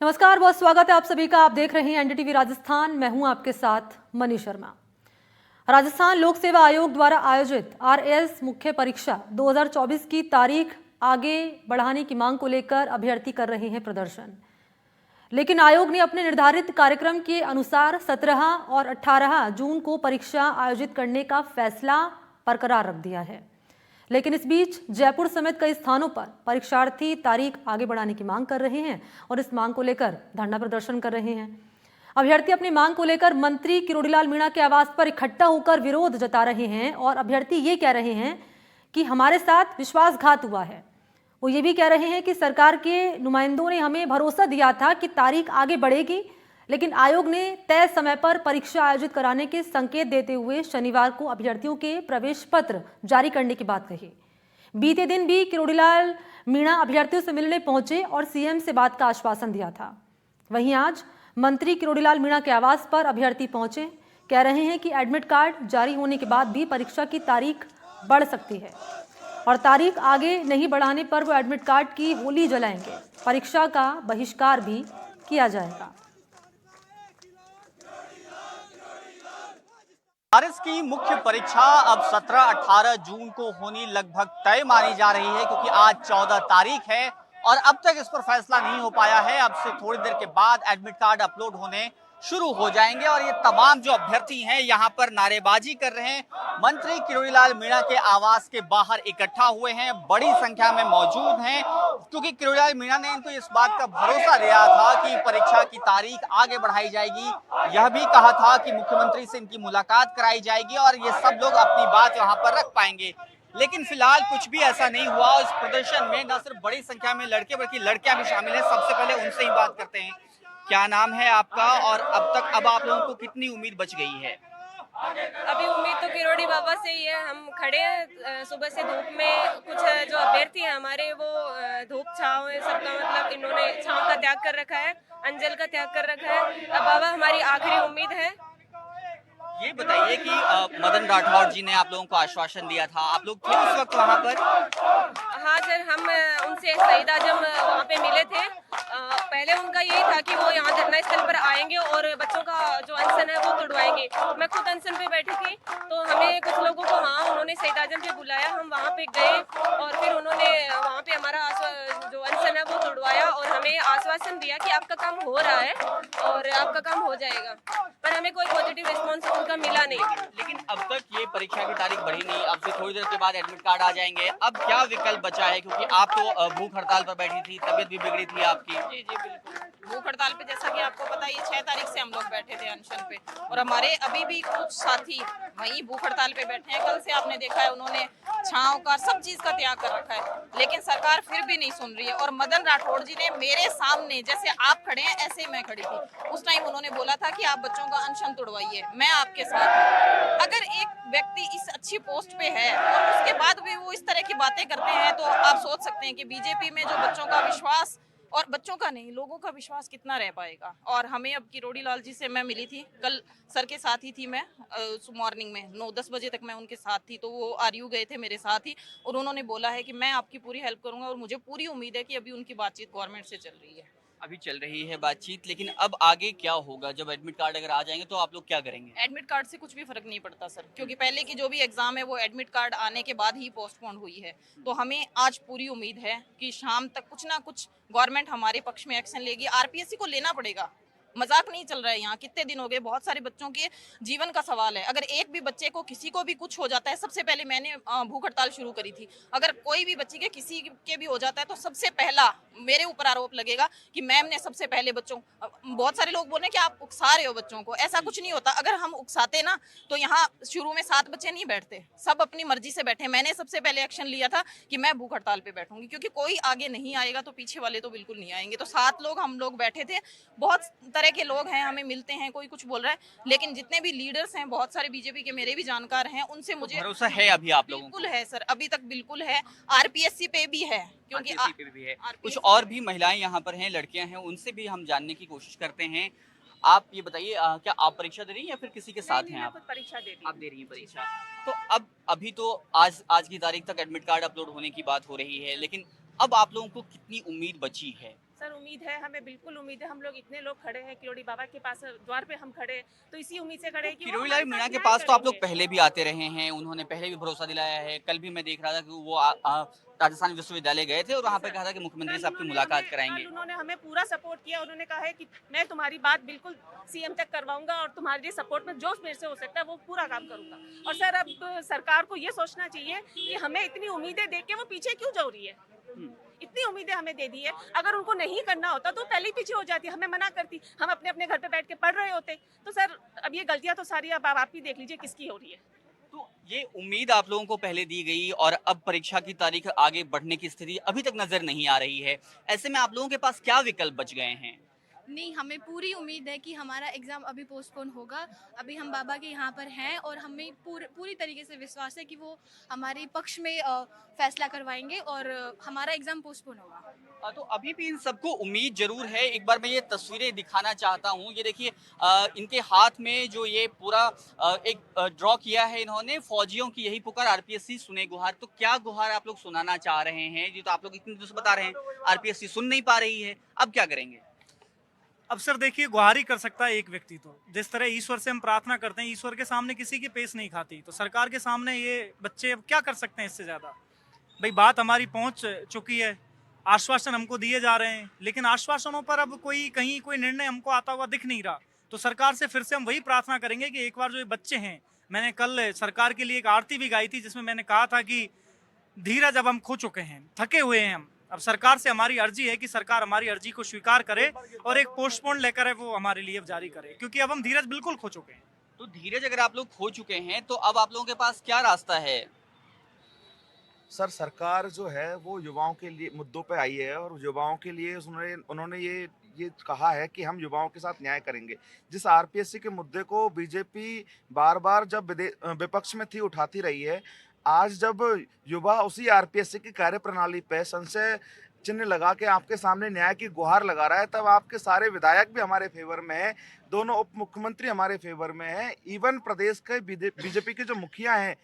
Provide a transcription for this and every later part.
नमस्कार, बहुत स्वागत है आप सभी का। आप देख रहे हैं एनडीटीवी राजस्थान। मैं हूं आपके साथ मनी शर्मा। राजस्थान लोक सेवा आयोग द्वारा आयोजित आरएएस मुख्य परीक्षा 2024 की तारीख आगे बढ़ाने की मांग को लेकर अभ्यर्थी कर रहे हैं प्रदर्शन, लेकिन आयोग ने अपने निर्धारित कार्यक्रम के अनुसार 17 और 18 जून को परीक्षा आयोजित करने का फैसला बरकरार रख दिया है। लेकिन इस बीच जयपुर समेत कई स्थानों पर परीक्षार्थी तारीख आगे बढ़ाने की मांग कर रहे हैं और इस मांग को लेकर धरना प्रदर्शन कर रहे हैं। अभ्यर्थी अपनी मांग को लेकर मंत्री किरोड़ीलाल मीणा के आवास पर इकट्ठा होकर विरोध जता रहे हैं और अभ्यर्थी ये कह रहे हैं कि हमारे साथ विश्वासघात हुआ है। वो ये भी कह रहे हैं कि सरकार के नुमाइंदों ने हमें भरोसा दिया था कि तारीख आगे बढ़ेगी, लेकिन आयोग ने तय समय पर परीक्षा आयोजित कराने के संकेत देते हुए शनिवार को अभ्यर्थियों के प्रवेश पत्र जारी करने की बात कही। बीते दिन भी किरोड़ीलाल मीणा अभ्यर्थियों से मिलने पहुंचे और सीएम से बात का आश्वासन दिया था। वहीं आज मंत्री किरोड़ीलाल मीणा के आवास पर अभ्यर्थी पहुंचे, कह रहे हैं कि एडमिट कार्ड जारी होने के बाद भी परीक्षा की तारीख बढ़ सकती है और तारीख आगे नहीं बढ़ाने पर वो एडमिट कार्ड की होली जलाएंगे। परीक्षा का बहिष्कार भी किया जाएगा। आरएस की मुख्य परीक्षा अब 17-18 जून को होनी लगभग तय मानी जा रही है, क्योंकि आज 14 तारीख है और अब तक इस पर फैसला नहीं हो पाया है। अब से थोड़ी देर के बाद एडमिट कार्ड अपलोड होने शुरू हो जाएंगे और ये तमाम जो अभ्यर्थी हैं यहाँ पर नारेबाजी कर रहे हैं। मंत्री किरोड़ीलाल मीणा के आवास के बाहर इकट्ठा हुए हैं, बड़ी संख्या में मौजूद हैं, क्योंकि किरोड़ीलाल मीणा ने इनको इस बात का भरोसा दिया था कि परीक्षा की तारीख आगे बढ़ाई जाएगी। यह भी कहा था कि मुख्यमंत्री से इनकी मुलाकात कराई जाएगी और ये सब लोग अपनी बात वहां पर रख पाएंगे। लेकिन फिलहाल कुछ भी ऐसा नहीं हुआ। इस प्रदर्शन में न सिर्फ बड़ी संख्या में लड़के बल्कि लड़कियां भी शामिल हैं। सबसे पहले उनसे ही बात करते हैं। क्या नाम है आपका और अब आप लोगों को कितनी उम्मीद बच गई है? अभी उम्मीद तो किरोड़ी बाबा से ही है। हम खड़े हैं सुबह से धूप में। कुछ जो अभ्यर्थी हैं हमारे वो धूप छांव है सबका, मतलब इन्होंने छांव का त्याग कर रखा है, अंजल का त्याग कर रखा है। अब बाबा हमारी आखिरी उम्मीद है। ये बताइए कि मदन राठौड़ जी ने आप लोगों को आश्वासन दिया था, आप लोग थे उस वक्त वहाँ पर? हाँ सर, हम उनसे शहीद आजम वहाँ पे मिले थे। पहले उनका यही था कि वो यहाँ धरना स्थल पर आएंगे और बच्चों का जो अनशन है वो तोड़वाएंगे। मैं खुद अनशन पे बैठी थी, तो हमें कुछ लोगों को उन्होंने शहीद आजम पे बुलाया, हम वहाँ पे गए और फिर उन्होंने वहाँ पे हमारा जो अनशन है वो तोड़वाया और हमें आश्वासन दिया कि आपका काम हो रहा है और आपका काम हो जाएगा। पर हमें कोई पॉजिटिव रिस्पॉन्स उनका मिला नहीं। लेकिन अब तक ये परीक्षा की तारीख बढ़ी नहीं, अब से थोड़ी देर के बाद एडमिट कार्ड आ जाएंगे। अब क्या विकल्प बचा है, क्योंकि आप तो भूख हड़ताल पर बैठी थी, तबीयत भी बिगड़ी थी आपकी? जी जी बिल्कुल, भूख हड़ताल पे जैसा कि आपको पता है 6 तारीख से हम लोग बैठे थे अनशन पे और हमारे अभी भी कुछ साथी वहीं भूख हड़ताल पे बैठे हैं। कल से आपने देखा है उन्होंने छांव का सब चीज का त्याग कर रखा है, लेकिन सरकार फिर भी नहीं सुन रही है। और मदन राठौड़ जी ने मेरे सामने, जैसे आप खड़े हैं ऐसे ही मैं खड़ी थी, उस टाइम उन्होंने बोला था कि आप बच्चों का अनशन तोड़वाइए, मैं आपके साथ हूँ। अगर एक व्यक्ति इस अच्छी पोस्ट पे है और उसके बाद भी वो इस तरह की बातें करते हैं, तो आप सोच सकते हैं कि बीजेपी में जो बच्चों का विश्वास, और बच्चों का नहीं लोगों का विश्वास कितना रह पाएगा। और हमें अब किरोड़ीलाल जी से मैं मिली थी, कल सर के साथ ही थी मैं, मॉर्निंग में 9-10 बजे तक मैं उनके साथ थी, तो वो आरयू गए थे मेरे साथ ही और उन्होंने बोला है कि मैं आपकी पूरी हेल्प करूंगा और मुझे पूरी उम्मीद है कि अभी उनकी बातचीत गवर्नमेंट से चल रही है। अभी चल रही है बातचीत, लेकिन अब आगे क्या होगा? जब एडमिट कार्ड अगर आ जाएंगे तो आप लोग क्या करेंगे? एडमिट कार्ड से कुछ भी फर्क नहीं पड़ता सर, क्योंकि पहले की जो भी एग्जाम है वो एडमिट कार्ड आने के बाद ही पोस्टपोन हुई है। तो हमें आज पूरी उम्मीद है कि शाम तक कुछ ना कुछ गवर्नमेंट हमारे पक्ष में एक्शन लेगी। आरपीएससी को लेना पड़ेगा, मजाक नहीं चल रहा है। यहाँ कितने दिन हो गए, बहुत सारे बच्चों के जीवन का सवाल है। अगर एक भी बच्चे को किसी को भी कुछ हो जाता है, सबसे पहले मैंने भूख हड़ताल शुरू करी थी, अगर कोई भी बच्चे के किसी के भी हो जाता है तो सबसे पहला मेरे ऊपर आरोप लगेगा कि मैम ने सबसे पहले बच्चों, बहुत सारे लोग बोल रहे हैं कि आप उकसा रहे हो बच्चों को। ऐसा कुछ नहीं होता। अगर हम उकसाते ना तो यहाँ शुरू में 7 बच्चे नहीं बैठते, सब अपनी मर्जी से बैठे। मैंने सबसे पहले एक्शन लिया था कि मैं भूख हड़ताल पे बैठूंगी, क्योंकि कोई आगे नहीं आएगा तो पीछे वाले तो बिल्कुल नहीं आएंगे। तो 7 लोग हम लोग बैठे थे, बहुत तरह के लोग हैं, हमें मिलते हैं, कोई कुछ बोल रहा है, लेकिन जितने भी लीडर्स हैं, बहुत सारे बीजेपी के मेरे भी जानकार हैं, उनसे मुझे भरोसा है अभी आप लोगों को? बिल्कुल है सर, अभी तक बिल्कुल है। आरपीएससी पे भी है, क्योंकि RPSC पे भी है। कुछ और भी महिलाएं यहाँ पर हैं, लड़कियां हैं, उनसे भी हम जानने की कोशिश करते हैं। आप ये बताइए, क्या आप परीक्षा दे रही हैं या फिर किसी के साथ हैं? आप परीक्षा दे आप दे रही हैं परीक्षा। तो अब अभी तो आज की तारीख तक एडमिट कार्ड अपलोड होने की बात हो रही है, लेकिन अब आप लोगों को कितनी उम्मीद बची है? सर उम्मीद है, हमें बिल्कुल उम्मीद है। हम लोग इतने लोग खड़े हैं किरोड़ी बाबा के पास, द्वार पे हम खड़े हैं, तो इसी उम्मीद से खड़े हैं कि वो किरोड़ी हमारे लाल मीणा साथ के न्याय पास तो आप लोग करेंगे। पहले भी आते रहे हैं, उन्होंने पहले भी भरोसा दिलाया है। कल भी मैं देख रहा था कि वो राजस्थान विश्वविद्यालय गए थे और वहाँ पे कहा था कि मुख्यमंत्री से आपकी मुलाकात कराएंगे। कल उन्होंने हमें पूरा सपोर्ट किया। उन्होंने कहा है कि मैं तुम्हारी बात बिल्कुल सीएम तक करवाऊंगा और तुम्हारे लिए सपोर्ट में जो मेरे से हो सकता है वो पूरा काम करूंगा। और सर अब सरकार को ये सोचना चाहिए कि हमें इतनी उम्मीदें देके वो पीछे क्यों जा रही है। इतनी उम्मीदें हमें दे दी है, अगर उनको नहीं करना होता तो पहले ही पीछे हो जाती, हमें मना करती, हम अपने अपने घर पे बैठ के पढ़ रहे होते। तो सर अब ये गलतियां तो सारी अब आप ही देख लीजिए किसकी हो रही है। तो ये उम्मीद आप लोगों को पहले दी गई और अब परीक्षा की तारीख आगे बढ़ने की स्थिति अभी तक नजर नहीं आ रही है। ऐसे में आप लोगों के पास क्या विकल्प बच गए हैं? नहीं, हमें पूरी उम्मीद है कि हमारा एग्ज़ाम अभी पोस्टपोन होगा। अभी हम बाबा के यहाँ पर हैं और हमें पूरी तरीके से विश्वास है कि वो हमारे पक्ष में फैसला करवाएंगे और हमारा एग्ज़ाम पोस्टपोन होगा। तो अभी भी इन सबको उम्मीद जरूर है। एक बार मैं ये तस्वीरें दिखाना चाहता हूँ। ये देखिए इनके हाथ में जो ये पूरा एक ड्रॉ किया है इन्होंने, फौजियों की यही पुकार, आरपीएससी सुने गुहार। तो क्या गुहार आप लोग सुनाना चाह रहे हैं? ये तो आप लोग इतने दिनों से बता रहे हैं आरपीएससी सुन नहीं पा रही है, अब क्या करेंगे? अब सर देखिए, गुहारी कर सकता है एक व्यक्ति। तो जिस तरह ईश्वर से हम प्रार्थना करते हैं, ईश्वर के सामने किसी की पेश नहीं खाती, तो सरकार के सामने ये बच्चे अब क्या कर सकते हैं इससे ज्यादा। भाई बात हमारी पहुंच चुकी है, आश्वासन हमको दिए जा रहे हैं, लेकिन आश्वासनों पर अब कहीं कोई निर्णय हमको आता हुआ दिख नहीं रहा। तो सरकार से फिर से हम वही प्रार्थना करेंगे कि एक बार जो ये बच्चे हैं, मैंने कल सरकार के लिए एक आरती भी गाई थी जिसमें मैंने कहा था कि धीरज अब हम खो चुके हैं, थके हुए हैं हम। अब सरकार से हमारी अर्जी है कि सरकार हमारी अर्जी को स्वीकार करे और एक पोस्टपोन लेकर है वो हमारे लिए जारी करे, क्योंकि अब हम धीरज बिल्कुल खो चुके हैं। तो धीरज अगर आप लोग खो चुके हैं तो अब आप लोगों के पास क्या रास्ता है? सर सरकार जो है वो युवाओं के लिए मुद्दों पे आई है और युवाओं के लिए उन्होंने ये कहा है कि हम युवाओं के साथ न्याय करेंगे। जिस आरपीएससी के मुद्दे को बीजेपी बार बार जब विपक्ष में थी उठाती रही है, आज जब युवा उसी आरपीएससी की कार्यप्रणाली पे संशय चिन्ह लगा के आपके सामने न्याय की गुहार लगा रहा है, तब आपके सारे विधायक भी हमारे फेवर में हैं, दोनों उप मुख्यमंत्री हमारे फेवर में हैं, इवन प्रदेश के बीजेपी के जो मुखिया हैं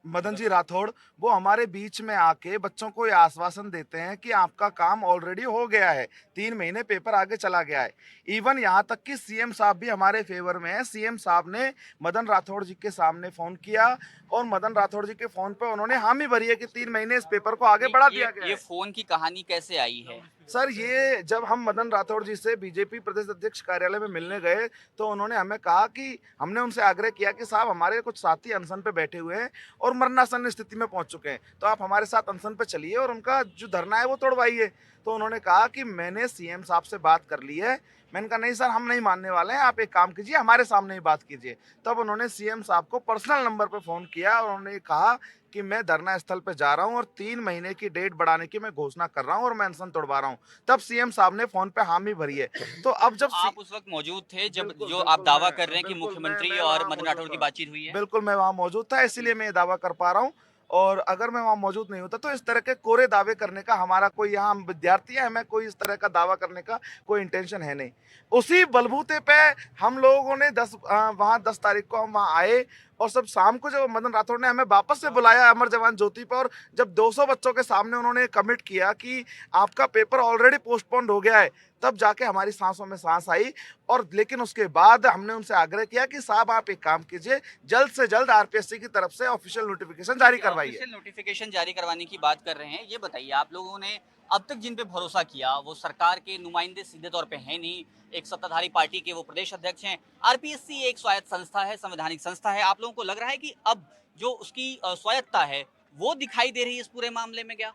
मदन जी राठौड़, वो हमारे बीच में आके बच्चों को ये आश्वासन देते हैं कि आपका काम ऑलरेडी हो गया है, 3 महीने पेपर आगे चला गया है। इवन यहाँ तक कि सीएम साहब भी हमारे फेवर में हैं। सीएम साहब ने मदन राठौड़ जी के सामने फोन किया और मदन राठौड़ जी के फोन पे उन्होंने हामी भरी है कि 3 महीने इस पेपर को आगे बढ़ा दिया गया ये है। फोन की कहानी कैसे आई है? सर ये जब हम मदन राठौड़ जी से बीजेपी प्रदेश अध्यक्ष कार्यालय में मिलने गए तो उन्होंने हमें कहा कि हमने उनसे आग्रह किया कि साहब हमारे कुछ साथी अनशन पे बैठे हुए हैं और मरणासन स्थिति में पहुंच चुके हैं, तो आप हमारे साथ अनशन पे चलिए और उनका जो धरना है वो तोड़वाइए। तो उन्होंने कहा कि मैंने सीएम साहब से बात कर ली है। मैंने कहा नहीं सर, हम नहीं मानने वाले हैं, आप एक काम कीजिए, हमारे सामने ही बात कीजिए। तब उन्होंने सीएम साहब को पर्सनल नंबर पे फ़ोन किया और उन्होंने कहा कि मैं धरना स्थल पे जा रहा हूं और 3 महीने की डेट बढ़ाने की मैं घोषणा कर रहा हूं और मैं अनशन तोड़वा रहा हूं। तब सीएम साहब ने फोन पे हामी भरी है। तो अब जब आप उस वक्त मौजूद थे जब बिल्कुल, जो बिल्कुल, आप दावा मैं- कर रहे हैं कि बिल्कुल, मुख्यमंत्री मैं और वहाँ मदन मौजूद राठौड़ की था। बातचीत हुई है? बिल्कुल मैं वहाँ मौजूद था, इसीलिए मैं ये दावा कर पा रहा हूँ। और अगर मैं वहाँ मौजूद नहीं होता तो इस तरह के कोरे दावे करने का हमारा कोई, यहाँ हम विद्यार्थी हैं, हमें कोई इस तरह का दावा करने का कोई इंटेंशन है नहीं। उसी बलबूते पे हम लोगों ने 10 तारीख को हम वहाँ आए और सब शाम को जब मदन राठौड़ ने हमें वापस से बुलाया अमर जवान ज्योति पर, और जब 200 बच्चों के सामने उन्होंने कमिट किया कि आपका पेपर ऑलरेडी पोस्टपोन्ड हो गया है, तब जाके हमारी सांसों में सांस आई। और लेकिन उसके बाद हमने उनसे आग्रह किया कि साहब आप एक काम कीजिए, जल्द से जल्द आरपीएससी की तरफ से ऑफिशियल नोटिफिकेशन जारी करवाइए। ऑफिशियल नोटिफिकेशन जारी करवाने की बात कर रहे हैं, ये बताइए आप लोगों ने अब तक जिन पे भरोसा किया वो सरकार के नुमाइंदे सीधे तौर पे हैं नहीं, एक सत्ताधारी पार्टी के वो प्रदेश अध्यक्ष हैं। आरपीएससी एक स्वायत्त संस्था है, संवैधानिक संस्था है। आप लोगों को लग रहा है कि अब जो उसकी स्वायत्तता है वो दिखाई दे रही है इस पूरे मामले में क्या?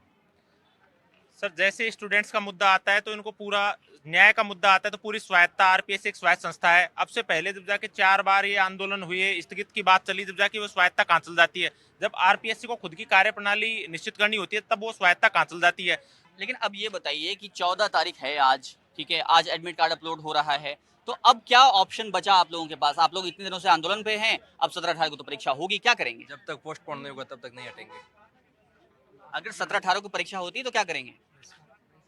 सर जैसे स्टूडेंट्स का मुद्दा आता है तो इनको पूरा न्याय का मुद्दा आता है तो पूरी स्वायत्तता, आरपीएससी एक स्वायत्त संस्था है। अब से पहले जब जाके 4 बार ये आंदोलन हुए, स्थगित की बात चली, जब जाके वो स्वायत्तता कहाँ चल जाती है? जब आरपीएससी को खुद की कार्यप्रणाली निश्चित करनी होती है तब वो स्वायत्तता कहाँ चल जाती है? लेकिन अब ये बताइए कि 14 तारीख है आज, ठीक है, आज एडमिट कार्ड अपलोड हो रहा है, तो अब क्या ऑप्शन बचा आप लोगों के पास? आप लोग इतने दिनों से आंदोलन पे हैं, अब 17-18 को तो परीक्षा होगी, क्या करेंगे? जब तक पोस्टपोन नहीं होगा तब तक नहीं हटेंगे। अगर 17-18 को परीक्षा होती तो क्या करेंगे?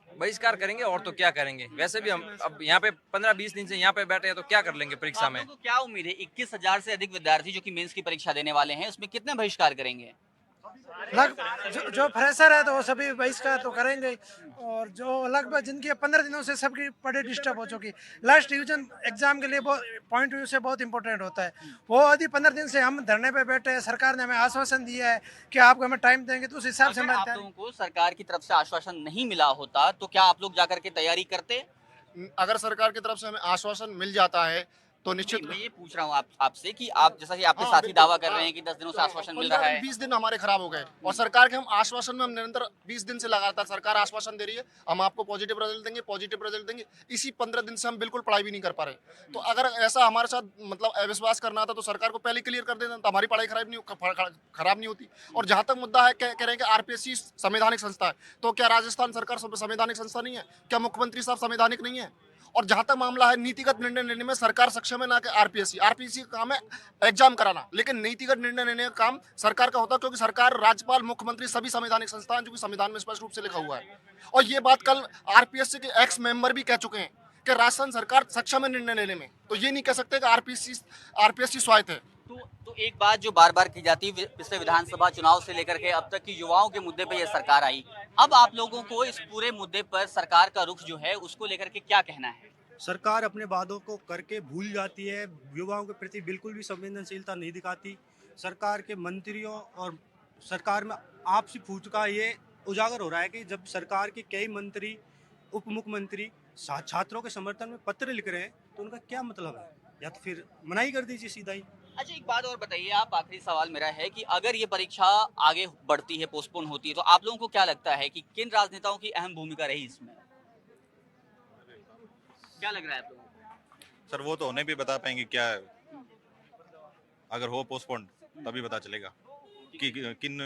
बहिष्कार करेंगे और तो क्या करेंगे। वैसे भी हम अब यहाँ पे 15-20 दिन से यहाँ पे बैठे हैं तो क्या कर लेंगे तो परीक्षा आप में। लोगों को क्या उम्मीद है? 21,000 से अधिक विद्यार्थी जो कि मेंस की परीक्षा देने वाले हैं, उसमें कितने बहिष्कार करेंगे? जो फ्रेशर है तो वो सभी बहिष्कार तो करेंगे, और जो लगभग जिनकी 15 दिनों से सबकी पढ़ाई डिस्टर्ब हो चुकी, लास्ट डिवीजन एग्जाम के लिए बहुत पॉइंट व्यू से बहुत इंपॉर्टेंट होता है, वो यदि 15 दिन से हम धरने पे बैठे हैं, सरकार ने हमें आश्वासन दिया है कि आपको हमें टाइम देंगे, तो उस हिसाब से अगर आप लोगों को सरकार की तरफ से आश्वासन नहीं मिला होता तो क्या आप लोग जाकर के तैयारी करते? अगर सरकार की तरफ से हमें आश्वासन मिल जाता है तो निश्चित मैं ये पूछ रहा हूँ आपसे कि आप जैसा कि आपके साथी दावा कर रहे हैं कि 10 दिनों से आश्वासन मिल रहा है। 20 दिन हमारे खराब हो गए और सरकार के हम आश्वासन में हम निरंतर 20 दिन से लगातार सरकार आश्वासन दे रही है, हम आपको पॉजिटिव रिजल्ट देंगे, इसी 15 दिन से हम बिल्कुल पढ़ाई भी नहीं कर पा रहे। तो अगर ऐसा हमारे साथ मतलब अविश्वास करना था तो सरकार को पहले क्लियर कर देना तो हमारी पढ़ाई खराब नहीं होती। और जहाँ तक मुद्दा है कह रहे हैं कि आरपीएससी संवैधानिक संस्था है, तो क्या राजस्थान सरकार संवैधानिक संस्था नहीं है? क्या मुख्यमंत्री साहब संवैधानिक नहीं है? और जहां तक मामला है नीतिगत निर्णय लेने में सरकार सक्षम है, ना कि आरपीएससी का काम है एग्जाम कराना, लेकिन नीतिगत निर्णय लेने का काम सरकार का होता है, क्योंकि सरकार, राज्यपाल, मुख्यमंत्री सभी संवैधानिक संस्थान जो कि संविधान में स्पष्ट रूप से लिखा हुआ है। और ये बात कल आरपीएससी के एक्स मेंबर भी कह चुके हैं कि राजस्थान सरकार सक्षम है निर्णय लेने में, तो ये नहीं कह सकते कि आरपीएससी स्वायत्त है। तो एक बात जो बार बार की जाती है, पिछले विधानसभा चुनाव से लेकर के अब तक की युवाओं के मुद्दे पे ये सरकार आई, अब आप लोगों को इस पूरे मुद्दे पर सरकार का रुख जो है उसको लेकर के क्या कहना है? सरकार अपने वादों को करके भूल जाती है, युवाओं के प्रति बिल्कुल भी संवेदनशीलता नहीं दिखाती। सरकार के मंत्रियों और सरकार में आपसी फूट का ये उजागर हो रहा है कि जब सरकार के कई मंत्री, उप मुख्यमंत्री छात्रों के समर्थन में पत्र लिख रहे हैं तो उनका क्या मतलब है? या तो फिर मनाही कर दीजिए सीधा ही। अच्छा, एक बात और बताइए आप, आखिरी सवाल मेरा है कि अगर ये परीक्षा आगे बढ़ती है, पोस्टपोन होती है, तो आप लोगों को क्या लगता है कि किन राजनेताओं की अहम भूमिका रही इसमें? क्या लग रहा है आप लोगों को? सर वो तो उन्हें भी बता पाएंगे, क्या अगर हो पोस्टपोन तभी पता चलेगा कि किन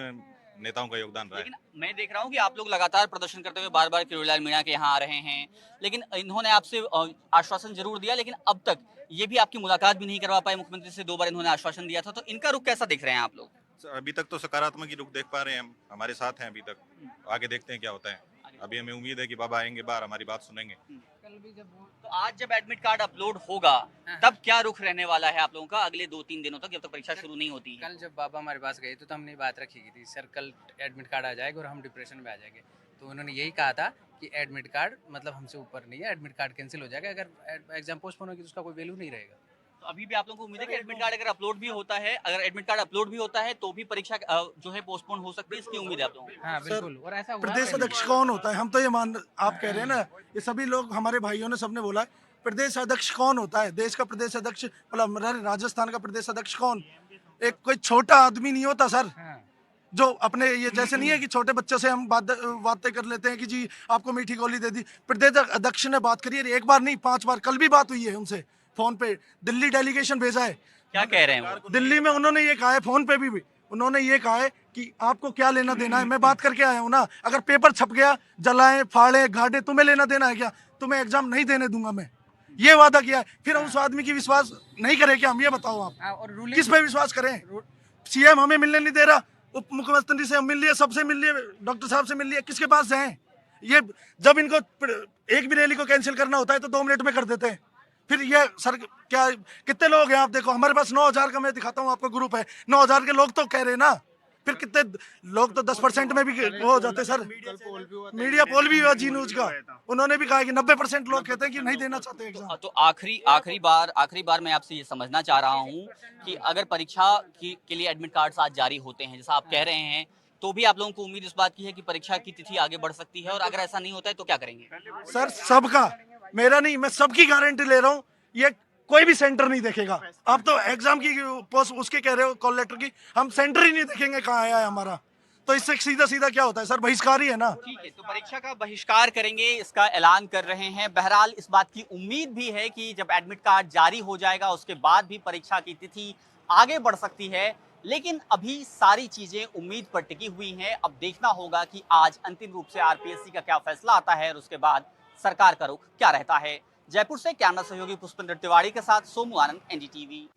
नेताओं का योगदान रहा है। लेकिन मैं देख रहा हूँ कि आप लोग लगातार प्रदर्शन करते हुए बार बार किरोड़ीलाल मीणा के यहाँ आ रहे हैं, लेकिन इन्होंने आपसे आश्वासन जरूर दिया, लेकिन अब तक ये भी आपकी मुलाकात भी नहीं करवा पाए। मुख्यमंत्री से 2 बार इन्होंने आश्वासन दिया था, तो इनका रुख कैसा देख रहे हैं आप लोग? अभी तक तो सकारात्मक ही रुख देख पा रहे हैं, हम हमारे साथ हैं अभी तक, आगे देखते हैं क्या होता है। अभी हमें उम्मीद है कि बाबा आएंगे बाहर, हमारी बात सुनेंगे। तो आज जब एडमिट कार्ड अपलोड होगा तब क्या रुख रहने वाला है आप लोगों का अगले 2-3 दिनों तक, जब तक परीक्षा शुरू नहीं होती है? कल जब बाबा हमारे पास गए तो हमने बात रखी थी, सर कल एडमिट कार्ड आ जाएगा और हम डिप्रेशन में आ जाएंगे, तो उन्होंने यही कहा था कि एडमिट कार्ड मतलब हमसे ऊपर नहीं है, एडमिट कार्ड कैंसिल हो जाएगा, अगर एग्जाम पोस्टपोन होगी तो उसका कोई वैल्यू नहीं रहेगा। तो अभी भी आप लोगों को उम्मीद है कि एडमिट कार्ड अगर अपलोड भी होता है, अगर एडमिट कार्ड अपलोड भी होता है तो भी परीक्षा जो है पोस्टपोन हो सकती है, इसकी उम्मीद है आप लोगों को? हाँ बिल्कुल। और ऐसा प्रदेश अध्यक्ष कौन होता है? हम तो ये आप कह रहे हैं ना, ये सभी लोग हमारे भाइयों ने सबने बोला है, प्रदेश अध्यक्ष कौन होता है? देश का प्रदेश अध्यक्ष, मतलब राजस्थान का प्रदेश अध्यक्ष कौन? एक कोई छोटा आदमी नहीं होता सर, जो अपने ये जैसे नहीं है कि छोटे बच्चों से हम बातें कर लेते हैं कि जी आपको मीठी गोली दे दी। प्रदेश अध्यक्ष ने बात करी है, एक बार नहीं 5 बार, कल भी बात हुई है उनसे फोन पे, दिल्ली डेलीगेशन भेजा है। क्या कह रहे हैं वो? दिल्ली में उन्होंने ये कहा है, फोन पे भी उन्होंने ये कहा है कि आपको क्या लेना देना है, मैं बात करके आया हूँ ना, अगर पेपर छप गया, जलाएं फाड़े गाड़े, तुम्हें लेना देना है क्या? तुम्हें एग्जाम नहीं देने दूंगा मैं, ये वादा किया है। फिर उस आदमी की विश्वास नहीं करे क्या? हम ये बताओ आप, और किस पे विश्वास करें? सीएम हमें मिलने नहीं दे रहा, उप मुख्यमंत्री से मिल लिए, सबसे मिल लिए, डॉक्टर साहब से मिल लिए, किसके पास जाएं? ये जब इनको एक भी रैली को कैंसिल करना होता है तो 2 मिनट में कर देते हैं। फिर ये सर क्या, कितने लोग हैं आप देखो, हमारे पास 9000 का, मैं दिखाता हूँ आपको ग्रुप है, 9000 के लोग तो कह रहे हैं ना, फिर कितने लोग तो 10% में भी वो हो जाते सर। मीडिया पोल भी हुआ जी न्यूज का, उन्होंने भी कहा कि 90% लोग कहते हैं कि नहीं देना चाहते एग्जाम। तो आखिरी बार मैं आपसे ये समझना चाह रहा हूँ कि अगर परीक्षा के लिए एडमिट कार्ड आज जारी होते हैं जैसा आप कह रहे हैं, तो भी आप लोगों को उम्मीद इस बात की है कि परीक्षा की तिथि आगे बढ़ सकती है, और अगर ऐसा नहीं होता है तो क्या करेंगे? सर सबका, मेरा नहीं, मैं सबकी गारंटी ले रहा हूँ, ये कोई भी सेंटर नहीं देखेगा। आप तो एग्जाम की पोस्ट उसके कह रहे हो, कॉल लेटर की, हम सेंटर ही नहीं देखेंगे कहाँ आया है हमारा, तो इससे सीधा क्या होता है सर? बहिष्कार ही है ना। ठीक है, तो परीक्षा का बहिष्कार करेंगे, इसका ऐलान कर रहे हैं। बहरहाल इस बात की उम्मीद भी है कि जब एडमिट कार्ड जारी हो जाएगा उसके बाद भी परीक्षा की तिथि आगे बढ़ सकती है, लेकिन अभी सारी चीजें उम्मीद पर टिकी हुई हैं। अब देखना होगा कि आज अंतिम रूप से आरपीएससी का क्या फैसला आता है और उसके बाद सरकार का रुख क्या रहता है। जयपुर से कैमरा सहयोगी पुष्पेंद्र तिवारी के साथ सोमू आनंद, एनडीटीवी।